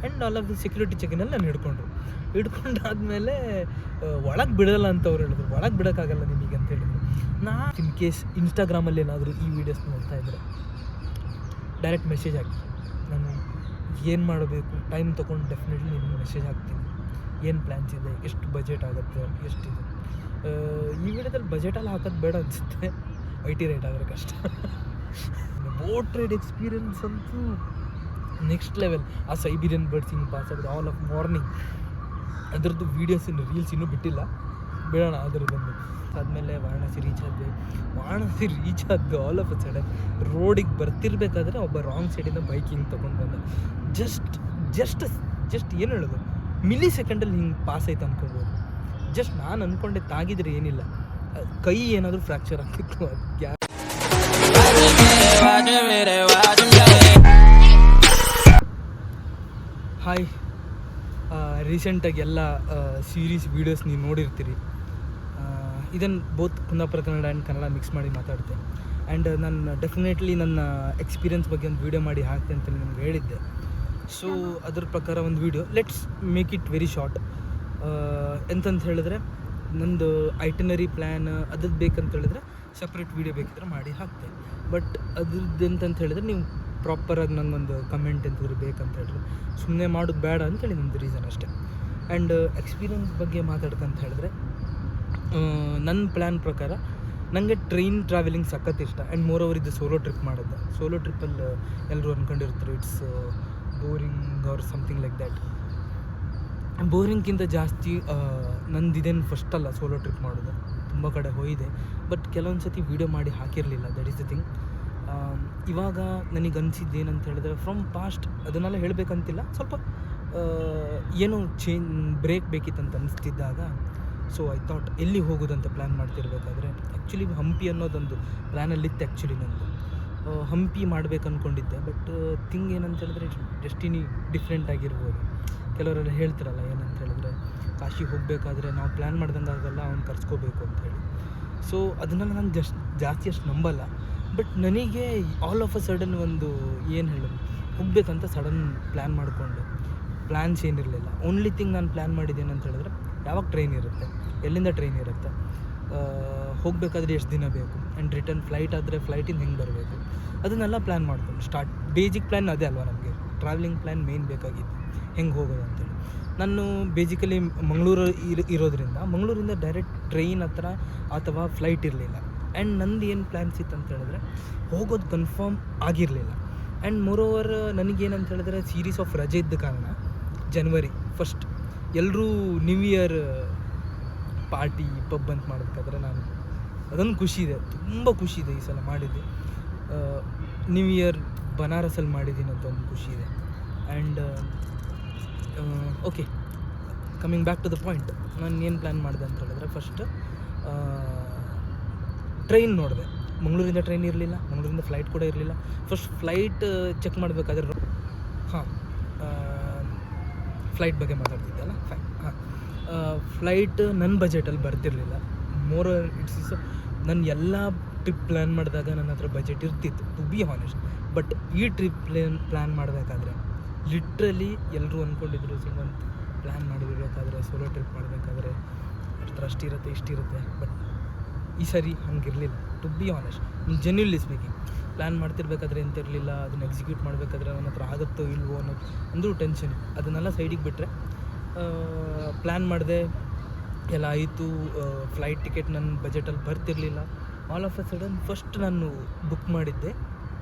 And all of the security ಚೆಕಿನಲ್ಲಿ ನಾನು ಹಿಡ್ಕೊಂಡಾದ್ಮೇಲೆ ಒಳಗೆ ಬಿಡೋಲ್ಲ ಅಂತ ಅವ್ರು ಹೇಳಿದ್ರು. ಒಳಗೆ ಬಿಡೋಕ್ಕಾಗಲ್ಲ ನಿಮಗೆ ಅಂತ ಹೇಳಿದ್ರು. ಇನ್ ಕೇಸ್ ಇನ್ಸ್ಟಾಗ್ರಾಮಲ್ಲಿ ಏನಾದರೂ ಈ ವಿಡಿಯೋಸ್ ನೋಡ್ತಾ ಇದ್ದರೆ ಡೈರೆಕ್ಟ್ ಮೆಸೇಜ್ ಹಾಕಿ, ನಾನು ಏನು ಮಾಡಬೇಕು ಟೈಮ್ ತೊಗೊಂಡು ಡೆಫಿನೆಟ್ಲಿ ನಿಮಗೆ ಮೆಸೇಜ್ ಹಾಕ್ತೀನಿ. ಏನು ಪ್ಲ್ಯಾನ್ಸ್ ಇದೆ, ಎಷ್ಟು ಬಜೆಟ್ ಆಗುತ್ತೆ, ಎಷ್ಟಿದೆ. ಈ ವಿಡಿಯೋದಲ್ಲಿ ಬಜೆಟಲ್ಲಿ ಹಾಕೋದು ಬೇಡ ಅನಿಸುತ್ತೆ, IT ರೇಟ್ ಆದರೆ ಕಷ್ಟ. ಬೋಟ್ ರೈಡ್ ಎಕ್ಸ್ಪೀರಿಯನ್ಸ್ ಅಂತೂ ನೆಕ್ಸ್ಟ್ ಲೆವೆಲ್. ಆ ಸೈಬೀರಿಯನ್ ಬರ್ಡ್ಸ್ ಹಿಂಗೆ ಪಾಸ್ ಆಗೋದು ಆಲ್ ಆಫ್ ಮಾರ್ನಿಂಗ್, ಅದರದ್ದು ವೀಡಿಯೋಸ್ ರೀಲ್ಸ್ ಇನ್ನೂ ಬಿಟ್ಟಿಲ್ಲ, ಬಿಡೋಣ ಅದರದ್ದೊಂದು. ಆದಮೇಲೆ ವಾರಣಾಸಿ ರೀಚ್ ಆದ್ದು ಆಲ್ ಆಫ್ ಅ ಸಡನ್ ರೋಡಿಗೆ ಬರ್ತಿರ್ಬೇಕಾದ್ರೆ ಒಬ್ಬ ರಾಂಗ್ ಸೈಡಿಂದ ಬೈಕ್ ಹಿಂಗೆ ತೊಗೊಂಡು ಬಂದ. ಜಸ್ಟ್ ಏನು ಹೇಳೋದು, ಮಿಲಿ ಸೆಕೆಂಡಲ್ಲಿ ಹಿಂಗೆ ಪಾಸ್ ಆಯ್ತು ಅನ್ಕೋಬೋದು. ಜಸ್ಟ್ ನಾನು ಅಂದ್ಕೊಂಡೆ ತಾಗಿದ್ರೆ ಏನಿಲ್ಲ, ಕೈ ಏನಾದರೂ ಫ್ರ್ಯಾಕ್ಚರ್ ಆಗ್ತಿತ್ತು. ಅದು ಹಾಯ್, ರೀಸೆಂಟಾಗಿ ಎಲ್ಲ ಸೀರೀಸ್ ವೀಡಿಯೋಸ್ ನೀವು ನೋಡಿರ್ತೀರಿ. ಇದನ್ನು both Kundapura Kannada and Kannada mix ಮಾಡಿ ಮಾತಾಡ್ತೆ. ಆ್ಯಂಡ್ ನಾನು ಡೆಫಿನೆಟ್ಲಿ ನನ್ನ ಎಕ್ಸ್ಪೀರಿಯನ್ಸ್ ಬಗ್ಗೆ ಒಂದು ವೀಡಿಯೋ ಮಾಡಿ ಹಾಕ್ತೆ ಅಂತ ನಿಮ್ಗೆ ಹೇಳಿದ್ದೆ. ಸೊ ಅದ್ರ ಪ್ರಕಾರ ಒಂದು video, let's make it very short. ಎಂತಂತ ಹೇಳಿದ್ರೆ, ನಂದು ಐಟಿನರಿ ಪ್ಲ್ಯಾನ್ ಅದ್ರದ್ದು ಬೇಕಂತ ಹೇಳಿದ್ರೆ ಸಪ್ರೇಟ್ ವೀಡಿಯೋ ಬೇಕಿದ್ರೆ ಮಾಡಿ ಹಾಕ್ತೆ. ಬಟ್ ಅದ್ರದ್ದು ಎಂತಂತ ಹೇಳಿದ್ರೆ ನೀವು ಪ್ರಾಪರಾಗಿ ನನಗೊಂದು ಕಮೆಂಟ್ ಎಂತಾದ್ರು ಬೇಕಂತ ಹೇಳಿದ್ರೆ, ಸುಮ್ಮನೆ ಮಾಡೋದು ಬೇಡ ಅಂತೇಳಿ ನಮ್ಮದು ರೀಸನ್ ಅಷ್ಟೇ. ಆ್ಯಂಡ್ ಎಕ್ಸ್ಪೀರಿಯನ್ಸ್ ಬಗ್ಗೆ ಮಾತಾಡ್ಕಂತ ಹೇಳಿದ್ರೆ, ನನ್ನ ಪ್ಲ್ಯಾನ್ ಪ್ರಕಾರ ನನಗೆ ಟ್ರೈನ್ ಟ್ರಾವೆಲಿಂಗ್ ಸಖತ್ ಇಷ್ಟ. ಆ್ಯಂಡ್ ಮೋರ್ ಓವರ್ ಇದು ಸೋಲೋ ಟ್ರಿಪ್ ಮಾಡಿದ್ದೆ. ಸೋಲೋ ಟ್ರಿಪ್ಪಲ್ಲಿ ಎಲ್ಲರೂ ಅಂದ್ಕೊಂಡಿರ್ತಾರೆ it's boring or something like that. ಬೋರಿಂಗ್ಗಿಂತ ಜಾಸ್ತಿ ನಂದಿದೇನು ಫಸ್ಟ್ ಅಲ್ಲ ಸೋಲೋ ಟ್ರಿಪ್ ಮಾಡೋದು, ತುಂಬ ಕಡೆ ಹೋಗಿದೆ. ಬಟ್ ಕೆಲವೊಂದು ಸತಿ ವೀಡಿಯೋ ಮಾಡಿ ಹಾಕಿರಲಿಲ್ಲ, ದಟ್ ಈಸ್ ದ ಥಿಂಗ್. ಇವಾಗ ನನಗೆ ಅನಿಸಿದ್ದು ಏನಂತ ಹೇಳಿದ್ರೆ, ಫ್ರಮ್ ಪಾಸ್ಟ್ ಅದನ್ನೆಲ್ಲ ಹೇಳಬೇಕಂತಿಲ್ಲ, ಸ್ವಲ್ಪ ಏನೋ ಬ್ರೇಕ್ ಬೇಕಿತ್ತಂತ ಅನಿಸ್ತಿದ್ದಾಗ, ಸೊ ಐ ಥಾಟ್ ಎಲ್ಲಿ ಹೋಗೋದಂತ ಪ್ಲ್ಯಾನ್ ಮಾಡ್ತಿರ್ಬೇಕಾದ್ರೆ, ಆ್ಯಕ್ಚುಲಿ ಹಂಪಿ ಅನ್ನೋದೊಂದು ಪ್ಲ್ಯಾನಲ್ಲಿತ್ತು. ಆ್ಯಕ್ಚುಲಿ ನಂದು ಹಂಪಿ ಮಾಡ್ಬೇಕು ಅಂದ್ಕೊಂಡಿದ್ದೆ. ಬಟ್ ಥಿಂಗ್ ಏನಂತ ಹೇಳಿದ್ರೆ, ಡೆಸ್ಟಿನಿ ಡಿಫ್ರೆಂಟ್ ಆಗಿರ್ಬೋದು. ಕೆಲವರೆಲ್ಲ ಹೇಳ್ತಿರಲ್ಲ ಏನಂತ ಹೇಳಿದ್ರೆ, ಕಾಶಿಗೆ ಹೋಗಬೇಕಾದ್ರೆ ನಾವು ಪ್ಲ್ಯಾನ್ ಮಾಡ್ದಂಗೆ ಆಗಲ್ಲ, ಅವ್ನು ಕರ್ಸ್ಕೋಬೇಕು ಅಂಥೇಳಿ. ಸೊ ಅದನ್ನೆಲ್ಲ ನಾನು ಜಾಸ್ತಿ ಅಷ್ಟು ನಂಬಲ್ಲ. ಬಟ್ ನನಗೆ ಆಲ್ ಆಫ್ ಅ ಸಡನ್ ಒಂದು ಏನು ಹೇಳೋದು, ಹೋಗಬೇಕಂತ ಸಡನ್ ಪ್ಲ್ಯಾನ್ ಮಾಡಿಕೊಂಡು, ಪ್ಲ್ಯಾನ್ಸ್ ಏನಿರಲಿಲ್ಲ. ಓನ್ಲಿ ಥಿಂಗ್ ನಾನು ಪ್ಲ್ಯಾನ್ ಮಾಡಿದ್ದೇನಂತ ಹೇಳಿದ್ರೆ, ಯಾವಾಗ ಟ್ರೈನ್ ಇರುತ್ತೆ, ಎಲ್ಲಿಂದ ಟ್ರೈನ್ ಇರುತ್ತೆ, ಹೋಗಬೇಕಾದ್ರೆ ಎಷ್ಟು ದಿನ ಬೇಕು, ಆ್ಯಂಡ್ ರಿಟರ್ನ್ ಫ್ಲೈಟ್ ಆದರೆ ಫ್ಲೈಟಿಂದ ಹೆಂಗೆ ಬರಬೇಕು, ಅದನ್ನೆಲ್ಲ ಪ್ಲ್ಯಾನ್ ಮಾಡ್ಕೊಂಡು ಬೇಸಿಕ್ ಪ್ಲ್ಯಾನ್ ಅದೇ ಅಲ್ವಾ ನಮಗೆ. ಟ್ರಾವೆಲಿಂಗ್ ಪ್ಲ್ಯಾನ್ ಮೇಯ್ನ್ ಬೇಕಾಗಿತ್ತು, ಹೆಂಗೆ ಹೋಗೋದು ಅಂತೇಳಿ. ನಾನು ಬೇಸಿಕಲಿ ಮಂಗಳೂರು ಇರೋದ್ರಿಂದ ಮಂಗಳೂರಿಂದ ಡೈರೆಕ್ಟ್ ಟ್ರೈನ್ ಹತ್ರ ಅಥವಾ ಫ್ಲೈಟ್ ಇರಲಿಲ್ಲ. ಆ್ಯಂಡ್ ನಂದು ಏನು ಪ್ಲ್ಯಾನ್ಸ್ ಇತ್ತು ಅಂತ ಹೇಳಿದ್ರೆ, ಹೋಗೋದು ಕನ್ಫರ್ಮ್ ಆಗಿರಲಿಲ್ಲ. ಆ್ಯಂಡ್ ಮೋರೋವರ್ ನನಗೇನಂತ ಹೇಳಿದ್ರೆ, ಸೀರೀಸ್ ಆಫ್ ರಜೆ ಇದ್ದ ಕಾರಣ ಜನವರಿ 1 ಎಲ್ಲರೂ ನ್ಯೂ ಇಯರ್ ಪಾರ್ಟಿ ಪಬ್ ಅಂತ ಮಾಡಬೇಕಾದ್ರೆ ನಾನು ಅದೊಂದು ಖುಷಿ ಇದೆ, ತುಂಬ ಖುಷಿ ಇದೆ. ಈ ಸಲ ಮಾಡಿದ್ದೆ ನ್ಯೂ ಇಯರ್ ಬನಾರಸಲ್ಲಿ ಮಾಡಿದ್ದೀನಿ ಅಂತ ಒಂದು ಖುಷಿ ಇದೆ. And okay, coming back to the point, ನಾನು ಏನು ಪ್ಲ್ಯಾನ್ ಮಾಡಿದೆ ಅಂತ ಹೇಳಿದ್ರೆ, ಫಸ್ಟ್ ಟ್ರೈನ್ ನೋಡಿದೆ. ಮಂಗಳೂರಿಂದ ಟ್ರೈನ್ ಇರಲಿಲ್ಲ, ಮಂಗಳೂರಿಂದ ಫ್ಲೈಟ್ ಕೂಡ ಇರಲಿಲ್ಲ. ಫಸ್ಟ್ ಫ್ಲೈಟ್ ಚೆಕ್ ಮಾಡಬೇಕಾದ್ರೆ, ಫ್ಲೈಟ್ ಬಗ್ಗೆ ಮಾತಾಡ್ತಿದ್ದೆ ಅಲ್ಲ, ಫ್ಲೈಟ್ ನನ್ನ ಬಜೆಟಲ್ಲಿ ಬರ್ತಿರಲಿಲ್ಲ. ಮೋರ್ ಇಟ್ಸ್ ನನ್ನ ಎಲ್ಲ ಟ್ರಿಪ್ ಪ್ಲ್ಯಾನ್ ಮಾಡಿದಾಗ ನನ್ನ ಹತ್ರ ಬಜೆಟ್ ಇರ್ತಿತ್ತು, ಟು ಬಿ ಹಾನೆಸ್ಟ್. ಬಟ್ ಈ ಟ್ರಿಪ್ ಪ್ಲ್ಯಾನ್ ಮಾಡಬೇಕಾದ್ರೆ ಲಿಟ್ರಲಿ ಎಲ್ಲರೂ ಅಂದ್ಕೊಂಡಿದ್ರು, ಶ್ರೀಮಂತ್ ಪ್ಲ್ಯಾನ್ ಮಾಡಿರಬೇಕಾದ್ರೆ, ಸೋಲೋ ಟ್ರಿಪ್ ಮಾಡಬೇಕಾದ್ರೆ ಅಷ್ಟಿರುತ್ತೆ ಇಷ್ಟಿರುತ್ತೆ. ಬಟ್ ಈ ಸರಿ ಹಂಗಿರಲಿಲ್ಲ, to be honest, genuinely speaking. Plan ಮಾಡ್ತಿರ್ಬೇಕಾದ್ರೆ ಎಂತ ಇರಲಿಲ್ಲ, ಅದನ್ನು ಎಕ್ಸಿಕ್ಯೂಟ್ ಮಾಡಬೇಕಾದ್ರೆ ನನ್ನ ಹತ್ರ ಆಗುತ್ತೋ ಇಲ್ವೋ ಅನ್ನೋದು ಅಂದರೂ ಟೆನ್ಷನ್. ಅದನ್ನೆಲ್ಲ ಸೈಡಿಗೆ ಬಿಟ್ಟರೆ ಪ್ಲ್ಯಾನ್ ಮಾಡಿದೆ, ಎಲ್ಲ ಆಯಿತು. ಫ್ಲೈಟ್ ಟಿಕೆಟ್ ನನ್ನ ಬಜೆಟಲ್ಲಿ ಬರ್ತಿರಲಿಲ್ಲ. All of a sudden first ನಾನು ಬುಕ್ ಮಾಡಿದ್ದೆ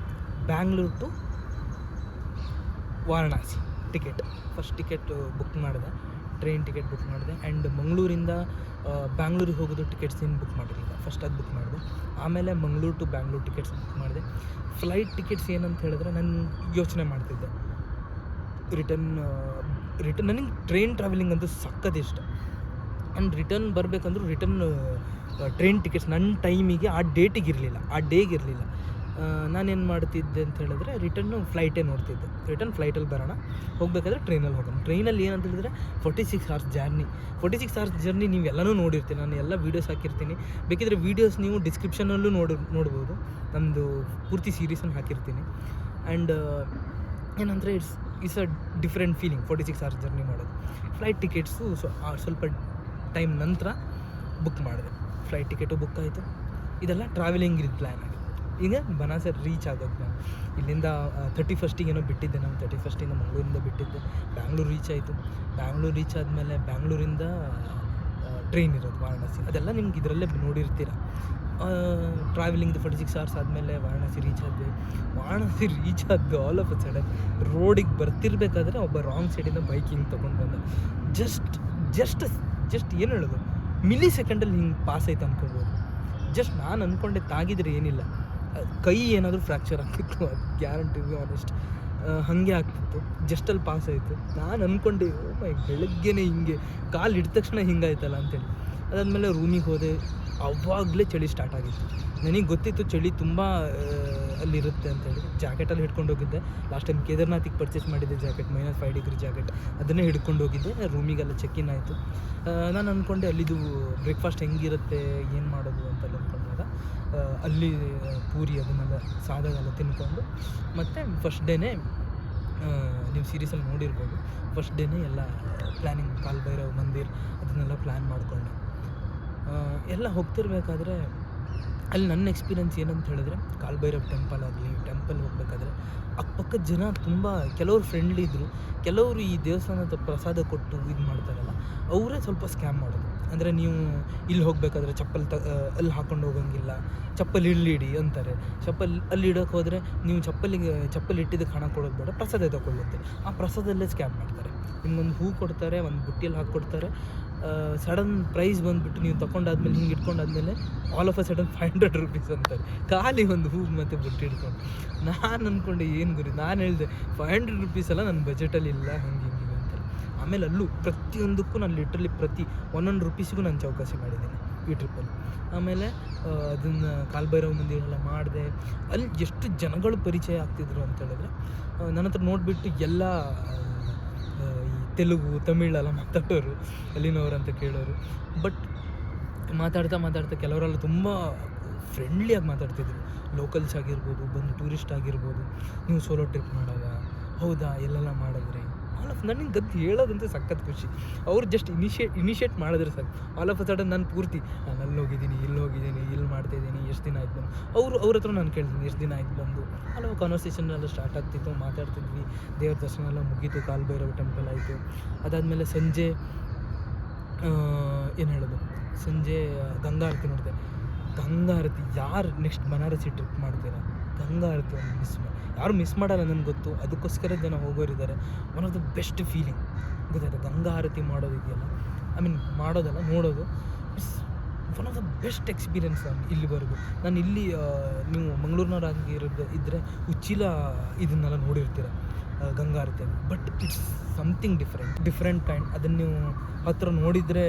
Bangalore to Varanasi ticket. First ticket book ಮಾಡಿದೆ, ಟ್ರೈನ್ ಟಿಕೆಟ್ ಬುಕ್ ಮಾಡಿದೆ. ಆ್ಯಂಡ್ ಮಂಗಳೂರಿಂದ ಬ್ಯಾಂಗ್ಳೂರಿಗೆ ಹೋಗೋದು ಟಿಕೆಟ್ಸ್ ಏನು ಬುಕ್ ಮಾಡಿರಲಿಲ್ಲ, ಫಸ್ಟ್ ಅದು ಬುಕ್ ಮಾಡಿದೆ. ಆಮೇಲೆ Mangaluru to Bangalore tickets book ಮಾಡಿದೆ. ಫ್ಲೈಟ್ ಟಿಕೆಟ್ಸ್ ಏನಂತ ಹೇಳಿದ್ರೆ, ನಾನು ಯೋಚನೆ ಮಾಡ್ತಿದ್ದೆ ರಿಟರ್ನ್ ನನಗೆ ಟ್ರೈನ್ ಟ್ರಾವೆಲಿಂಗ್ ಅಂತೂ ಸಖತ್ ಇಷ್ಟ. ಆ್ಯಂಡ್ ರಿಟರ್ನ್ ಬರಬೇಕಂದ್ರೂ ರಿಟರ್ನ್ ಟ್ರೈನ್ ಟಿಕೆಟ್ಸ್ ನನ್ನ ಟೈಮಿಗೆ ಆ ಡೇಟಿಗೆ ಇರಲಿಲ್ಲ, ಆ ಡೇಗೆ ಇರಲಿಲ್ಲ. ನಾನೇನು ಮಾಡ್ತಿದ್ದೆ ಅಂತ ಹೇಳಿದ್ರೆ, ರಿಟರ್ನು ಫ್ಲೈಟೇ ನೋಡ್ತಿದ್ದೆ. ರಿಟರ್ನ್ ಫ್ಲೈಟಲ್ಲಿ ಬರೋಣ, ಹೋಗಬೇಕಾದ್ರೆ ಟ್ರೈನಲ್ಲಿ ಹೋಗೋಣ. ಟ್ರೈನಲ್ಲಿ ಏನಂತ ಹೇಳಿದ್ರೆ 46 hours ಜರ್ನಿ. 46 hours ಜರ್ನಿ ನೀವು ಎಲ್ಲನೂ ನೋಡಿರ್ತೀನಿ, ನಾನು ಎಲ್ಲ ವೀಡಿಯೋಸ್ ಹಾಕಿರ್ತೀನಿ. ಬೇಕಿದ್ರೆ ವೀಡಿಯೋಸ್ ನೀವು ಡಿಸ್ಕ್ರಿಪ್ಷನಲ್ಲೂ ನೋಡ್ಬೋದು, ನಮ್ಮದು ಪೂರ್ತಿ ಸೀರೀಸನ್ನು ಹಾಕಿರ್ತೀನಿ. ಆ್ಯಂಡ್ ಏನಂದರೆ it's it's a different feeling 46 hours journey ಮಾಡೋದು. ಫ್ಲೈಟ್ ಟಿಕೆಟ್ಸು ಸ್ವಲ್ಪ ಟೈಮ್ ನಂತರ ಬುಕ್ ಮಾಡಿದೆ. ಫ್ಲೈಟ್ ಟಿಕೆಟು ಬುಕ್ ಆಯಿತು. ಇದೆಲ್ಲ ಟ್ರಾವೆಲಿಂಗ್ ಪ್ಲ್ಯಾನ್ ಆಗಿದೆ. ಈಗ ಬನಾರಸ್ ರೀಚ್ ಆಗೋದು ನಾನು ಇಲ್ಲಿಂದ 31st ಏನೋ ಬಿಟ್ಟಿದ್ದೆ. ನಾನು 31st ಮಂಗಳೂರಿಂದ ಬಿಟ್ಟಿದ್ದೆ. ಬ್ಯಾಂಗ್ಳೂರು ರೀಚ್ ಆಯಿತು. ಬ್ಯಾಂಗ್ಳೂರು ರೀಚ್ ಆದಮೇಲೆ ಬ್ಯಾಂಗ್ಳೂರಿಂದ ಟ್ರೈನ್ ಇರೋದು ವಾರಣಾಸಿ. ಅದೆಲ್ಲ ನಿಮ್ಗೆ ಇದರಲ್ಲೇ ನೋಡಿರ್ತೀರ. ಟ್ರಾವೆಲಿಂಗ್ದು 46 ಅವರ್ಸ್ ಆದಮೇಲೆ ವಾರಣಾಸಿ ರೀಚ್ ಆದ್ವಿ. ವಾರಣಾಸಿ ರೀಚ್ ಆದ್ದು ಆಲ್ ಆಫ್ ಅ ಸಡನ್ ರೋಡಿಗೆ ಬರ್ತಿರ್ಬೇಕಾದ್ರೆ ಒಬ್ಬ ರಾಂಗ್ ಸೈಡಿಂದ ಬೈಕ್ ಹಿಂಗೆ ತೊಗೊಂಡು ಬಂದ. ಜಸ್ಟ್ ಏನು ಹೇಳೋದು, ಮಿಲಿ ಸೆಕೆಂಡಲ್ಲಿ ಹಿಂಗೆ ಪಾಸ್ ಆಯ್ತು ಅನ್ಕೋಬೋದು. ಜಸ್ಟ್ ನಾನು ಅಂದ್ಕೊಂಡೆ ತಾಗಿದ್ರೆ ಏನಿಲ್ಲ, ಕೈ ಏನಾದರೂ ಫ್ರ್ಯಾಕ್ಚರ್ ಆಗ್ತಿತ್ತು, ಅದು ಗ್ಯಾರಂಟಿ ಆನೆಸ್ಟ್. ಹಾಗೆ ಆಗ್ತಿತ್ತು. ಜಸ್ಟಲ್ಲಿ ಪಾಸ್ ಆಯಿತು. ನಾನು ಅಂದ್ಕೊಂಡೆ ಬೆಳಗ್ಗೆನೇ ಹಿಂಗೆ ಕಾಲು ಇಟ್ಟ ತಕ್ಷಣ ಹಿಂಗಾಯ್ತಲ್ಲ ಅಂತೇಳಿ. ಅದಾದಮೇಲೆ ರೂಮಿಗೆ ಹೋದೆ. ಅವಾಗಲೇ ಚಳಿ ಸ್ಟಾರ್ಟ್ ಆಗಿತ್ತು. ನನಗೆ ಗೊತ್ತಿತ್ತು ಚಳಿ ತುಂಬ ಅಲ್ಲಿರುತ್ತೆ ಅಂತೇಳಿ. ಜಾಕೆಟಲ್ಲಿ ಹಿಡ್ಕೊಂಡು ಹೋಗಿದ್ದೆ. ಲಾಸ್ಟ್ ಟೈಮ್ ಕೇದಾರ್ನಾಥಿಗೆ ಪರ್ಚೇಸ್ ಮಾಡಿದ್ದೆ ಜಾಕೆಟ್, -5 ಡಿಗ್ರಿ ಜಾಕೆಟ್. ಅದನ್ನೇ ಹಿಡ್ಕೊಂಡು ಹೋಗಿದ್ದೆ. ರೂಮಿಗೆಲ್ಲ ಚೆಕ್-ಇನ್ ಆಯಿತು. ನಾನು ಅಂದ್ಕೊಂಡೆ ಅಲ್ಲಿದು ಬ್ರೇಕ್ಫಾಸ್ಟ್ ಹೆಂಗಿರುತ್ತೆ, ಏನು ಮಾಡೋದು ಅಂತೆಲ್ಲ ಅಂದ್ಕೊಂಡಾಗ ಅಲ್ಲಿ ಪೂರಿ ಅದನ್ನೆಲ್ಲ ಸಾದಾಗೆಲ್ಲ ತಿನ್ಕೊಂಡು ಮತ್ತು ಫಸ್ಟ್ ಡೇನೇ ನೀವು ಸೀರೀಸಲ್ಲಿ ನೋಡಿರ್ಬೋದು, ಫಸ್ಟ್ ಡೇನೇ ಎಲ್ಲ ಪ್ಲ್ಯಾನಿಂಗ್, ಕಾಲ್ ಭೈರವ್ ಮಂದಿರ್ ಅದನ್ನೆಲ್ಲ ಪ್ಲ್ಯಾನ್ ಮಾಡಿಕೊಂಡೆ. ಎಲ್ಲ ಹೋಗ್ತಿರ್ಬೇಕಾದ್ರೆ ಅಲ್ಲಿ ನನ್ನ ಎಕ್ಸ್ಪೀರಿಯೆನ್ಸ್ ಏನಂತ ಹೇಳಿದ್ರೆ, ಕಾಲ್ ಭೈರವ್ ಟೆಂಪಲ್ ಹೋಗಬೇಕಾದ್ರೆ ಅಕ್ಕಪಕ್ಕದ ಜನ ತುಂಬ, ಕೆಲವರು ಫ್ರೆಂಡ್ಲಿ ಇದ್ದರು, ಕೆಲವರು ಈ ದೇವಸ್ಥಾನದ ಪ್ರಸಾದ ಕೊಟ್ಟು ಇದು ಮಾಡ್ತಾರಲ್ಲ ಅವರೇ ಸ್ವಲ್ಪ ಸ್ಕ್ಯಾಮ್ ಮಾಡೋದು. ಅಂದರೆ ನೀವು ಇಲ್ಲಿ ಹೋಗಬೇಕಾದ್ರೆ ಚಪ್ಪಲ್ ಅಲ್ಲಿ ಹಾಕ್ಕೊಂಡು ಹೋಗೋಂಗಿಲ್ಲ, ಚಪ್ಪಲ್ ಇಡಿ ಅಂತಾರೆ. ಅಲ್ಲಿ ಇಡೋಕ್ಕೆ ಹೋದರೆ ನೀವು ಚಪ್ಪಲ್ ಇಟ್ಟಿದ್ದಕ್ಕೆ ಹಣ ಕೊಡೋದು ಬೇಡ, ಪ್ರಸಾದ ತಗೊಳ್ಳುತ್ತೆ. ಆ ಪ್ರಸಾದಲ್ಲೇ ಸ್ಕ್ಯಾಮ್ ಮಾಡ್ತಾರೆ. ನಿಮ್ಗೊಂದು ಹೂ ಕೊಡ್ತಾರೆ, ಒಂದು ಬುಟ್ಟಿಯಲ್ಲಿ ಹಾಕ್ಕೊಡ್ತಾರೆ. ಸಡನ್ ಪ್ರೈಸ್ ಬಂದುಬಿಟ್ಟು ನೀವು ತೊಗೊಂಡಾದ್ಮೇಲೆ ಹಿಂಗೆ ಇಟ್ಕೊಂಡಾದ್ಮೇಲೆ all of a sudden 500 rupees ಅಂತಾರೆ, ಖಾಲಿ ಒಂದು ಹೂ ಮತ್ತು ಬುಟ್ಟಿ ಇಟ್ಕೊಂಡು. ನಾನು ಅಂದ್ಕೊಂಡೆ ಏನು ಗುರಿ, ನಾನು ಹೇಳಿದೆ 500 ರೂಪೀಸ್ ಎಲ್ಲ ನನ್ನ ಬಜೆಟಲ್ಲಿ ಇಲ್ಲ, ಹಿಂಗೆ ಅಂತ. ಆಮೇಲೆ ಅಲ್ಲೂ ಪ್ರತಿಯೊಂದಕ್ಕೂ ನಾನು ಲಿಟ್ರಲಿ ಒಂದೊಂದು ರೂಪೀಸಿಗೂ ನಾನು ಚೌಕಾಸಿ ಮಾಡಿದ್ದೀನಿ ಈ ಟ್ರಿಪ್ಪಲ್ಲಿ. ಆಮೇಲೆ ಅದನ್ನು ಕಾಲ್ ಭೈರವ್ ಮಂದಿರೆಲ್ಲ ಮಾಡಿದೆ. ಅಲ್ಲಿ ಎಷ್ಟು ಜನಗಳು ಪರಿಚಯ ಆಗ್ತಿದ್ರು ಅಂತ ಹೇಳಿದ್ರೆ, ನನ್ನ ಹತ್ರ ನೋಡಿಬಿಟ್ಟು ಎಲ್ಲ ಈ ತೆಲುಗು ತಮಿಳೆಲ್ಲ ಮಾತಾಡೋರು, ಅಲ್ಲಿನವರು ಅಂತ ಕೇಳೋರು. ಬಟ್ ಮಾತಾಡ್ತಾ ಕೆಲವರೆಲ್ಲ ತುಂಬ ಫ್ರೆಂಡ್ಲಿಯಾಗಿ ಮಾತಾಡ್ತಿದ್ರು. ಲೋಕಲ್ಸ್ ಆಗಿರ್ಬೋದು, ಬಂದು ಟೂರಿಸ್ಟ್ ಆಗಿರ್ಬೋದು. ನೀವು ಸೋಲೋ ಟ್ರಿಪ್ ಮಾಡೋದ, ಹೌದಾ, ಎಲ್ಲೆಲ್ಲ ಮಾಡಿದ್ರಿ, ನನಗೆ ಗದ್ದು ಹೇಳೋದಂತೆ ಸಖತ್ ಖುಷಿ. ಅವ್ರು ಜಸ್ಟ್ ಇನಿಷಿಯೇಟ್ ಮಾಡಿದ್ರೆ ಸಾಕು. ಆಲ್ ಆಫ್ ಅ ಸಡನ್ ನಾನು ಪೂರ್ತಿ ನಾನು ಅಲ್ಲಿ ಹೋಗಿದ್ದೀನಿ, ಇಲ್ಲಿ ಮಾಡ್ತಾಯಿದ್ದೀನಿ, ಎಷ್ಟು ದಿನ ಆಯ್ತು ಬಂದು ಅವ್ರ ಹತ್ರ ನಾನು ಕೇಳ್ತೀನಿ ಎಷ್ಟು ದಿನ ಆಯ್ತು ಬಂದು. ಹಲವು ಕಾನ್ವರ್ಸೇಷನ್ ಎಲ್ಲ ಸ್ಟಾರ್ಟ್ ಆಗ್ತಿತ್ತು, ಮಾತಾಡ್ತಿದ್ವಿ. ದೇವ್ರ ದರ್ಶನ ಎಲ್ಲ ಮುಗೀತು, ಕಾಲ್ ಭೈರವ್ ಟೆಂಪಲ್ ಆಯಿತು. ಅದಾದಮೇಲೆ ಸಂಜೆ ಏನು ಹೇಳೋದು, ಸಂಜೆ ಗಂಗಾ ಆರತಿ ನೋಡಿದೆ. ಗಂಗಾ ಆರತಿ ಯಾರು ನೆಕ್ಸ್ಟ್ ಬನಾರಸಿ ಟ್ರಿಪ್ ಮಾಡ್ತೀರಾ, ಗಂಗಾ ಆರತಿ ಒಂದು ಯಾರು ಮಿಸ್ ಮಾಡಲ್ಲ, ನನಗೆ ಗೊತ್ತು. ಅದಕ್ಕೋಸ್ಕರ ಜನ ಹೋಗೋರಿದ್ದಾರೆ. One of the best feeling ಗೊತ್ತಾಯ್ತು. ಗಂಗಾ ಆರತಿ ಮಾಡೋದಿದೆಯಲ್ಲ, ಮಾಡೋದಲ್ಲ, ನೋಡೋದು it's one of the best experience ಇಲ್ಲಿವರೆಗೂ. ನಾನು ಇಲ್ಲಿ ನೀವು ಮಂಗಳೂರಿನವರಾಗಿ ಇದ್ದರೆ ಉಚ್ಚಿಲ ಇದನ್ನೆಲ್ಲ ನೋಡಿರ್ತೀರ Ganga aarti. But it's something different kind. ಅದನ್ನು ನೀವು ಹತ್ರ ನೋಡಿದರೆ